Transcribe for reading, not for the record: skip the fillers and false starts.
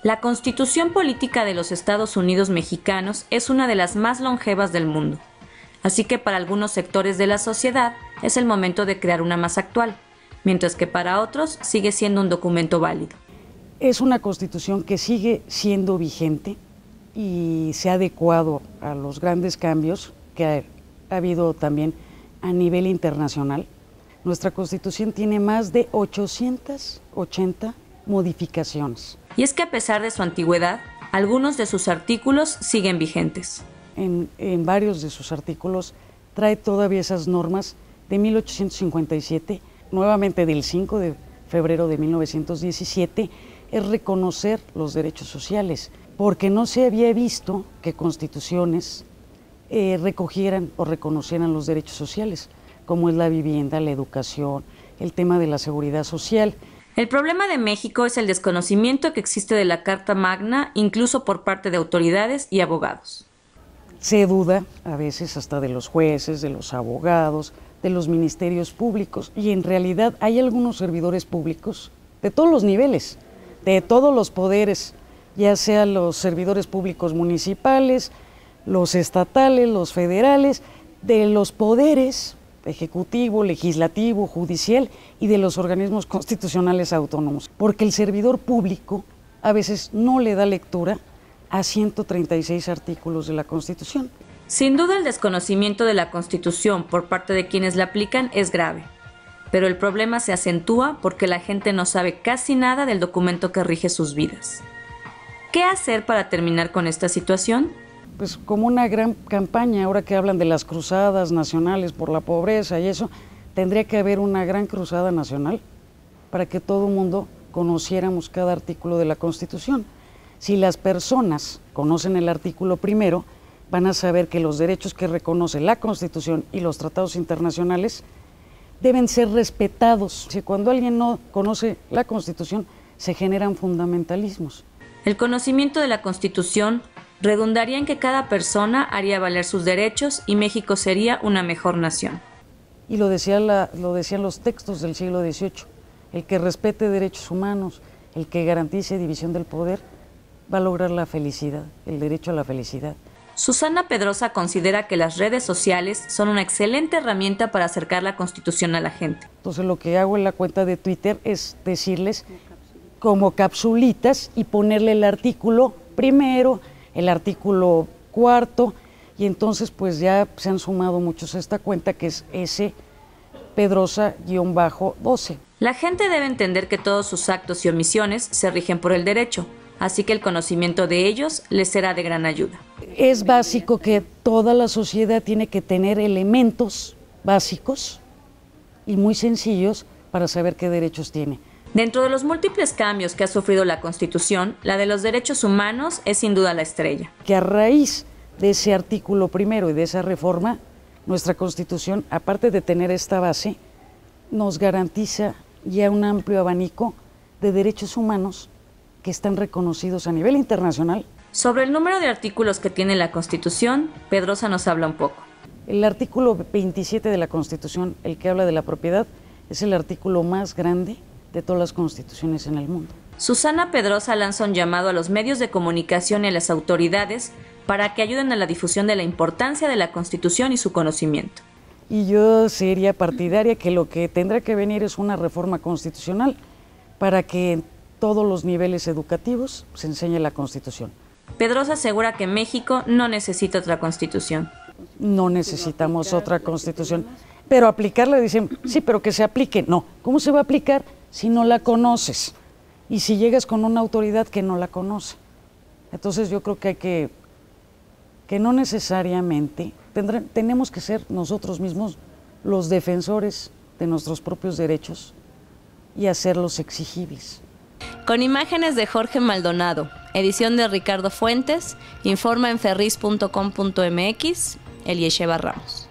La Constitución Política de los Estados Unidos Mexicanos es una de las más longevas del mundo, así que para algunos sectores de la sociedad es el momento de crear una más actual, mientras que para otros sigue siendo un documento válido. Es una Constitución que sigue siendo vigente y se ha adecuado a los grandes cambios que ha habido también a nivel internacional. Nuestra Constitución tiene más de 880 modificaciones. Y es que a pesar de su antigüedad, algunos de sus artículos siguen vigentes. En varios de sus artículos trae todavía esas normas de 1857, nuevamente del 5 de febrero de 1917, es reconocer los derechos sociales, porque no se había visto que constituciones recogieran o reconocieran los derechos sociales, como es la vivienda, la educación, el tema de la seguridad social. El problema de México es el desconocimiento que existe de la Carta Magna, incluso por parte de autoridades y abogados. Se duda a veces hasta de los jueces, de los abogados, de los ministerios públicos, y en realidad hay algunos servidores públicos de todos los niveles, de todos los poderes, ya sean los servidores públicos municipales, los estatales, los federales, de los poderes ejecutivo, legislativo, judicial y de los organismos constitucionales autónomos, porque el servidor público a veces no le da lectura a 136 artículos de la Constitución. Sin duda el desconocimiento de la Constitución por parte de quienes la aplican es grave, pero el problema se acentúa porque la gente no sabe casi nada del documento que rige sus vidas. ¿Qué hacer para terminar con esta situación? Pues como una gran campaña, ahora que hablan de las cruzadas nacionales por la pobreza y eso, tendría que haber una gran cruzada nacional para que todo el mundo conociéramos cada artículo de la Constitución. Si las personas conocen el artículo primero, van a saber que los derechos que reconoce la Constitución y los tratados internacionales deben ser respetados. Si cuando alguien no conoce la Constitución, se generan fundamentalismos. El conocimiento de la Constitución redundaría en que cada persona haría valer sus derechos y México sería una mejor nación. Y lo decían los textos del siglo XVIII, el que respete derechos humanos, el que garantice división del poder, va a lograr la felicidad, el derecho a la felicidad. Susana Pedrosa considera que las redes sociales son una excelente herramienta para acercar la Constitución a la gente. Entonces lo que hago en la cuenta de Twitter es decirles como capsulitas y ponerle el artículo primero, el artículo cuarto, y entonces pues ya se han sumado muchos a esta cuenta que es S. Pedrosa-12. La gente debe entender que todos sus actos y omisiones se rigen por el derecho, así que el conocimiento de ellos les será de gran ayuda. Es básico que toda la sociedad tiene que tener elementos básicos y muy sencillos para saber qué derechos tiene. Dentro de los múltiples cambios que ha sufrido la Constitución, la de los derechos humanos es sin duda la estrella. Que a raíz de ese artículo primero y de esa reforma, nuestra Constitución, aparte de tener esta base, nos garantiza ya un amplio abanico de derechos humanos que están reconocidos a nivel internacional. Sobre el número de artículos que tiene la Constitución, Pedrosa nos habla un poco. El artículo 27 de la Constitución, el que habla de la propiedad, es el artículo más grande de todas las constituciones en el mundo. Susana Pedrosa lanza un llamado a los medios de comunicación y a las autoridades para que ayuden a la difusión de la importancia de la Constitución y su conocimiento. Y yo sería partidaria que lo que tendrá que venir es una reforma constitucional para que en todos los niveles educativos se enseñe la Constitución. Pedrosa asegura que México no necesita otra Constitución. No necesitamos otra Constitución, pero aplicarla, dicen, sí, pero que se aplique. No, ¿cómo se va a aplicar si no la conoces? Y si llegas con una autoridad que no la conoce. Entonces yo creo que hay que no necesariamente, tenemos que ser nosotros mismos los defensores de nuestros propios derechos y hacerlos exigibles. Con imágenes de Jorge Maldonado, edición de Ricardo Fuentes, informa en ferris.com.mx, Eliesheva Ramos.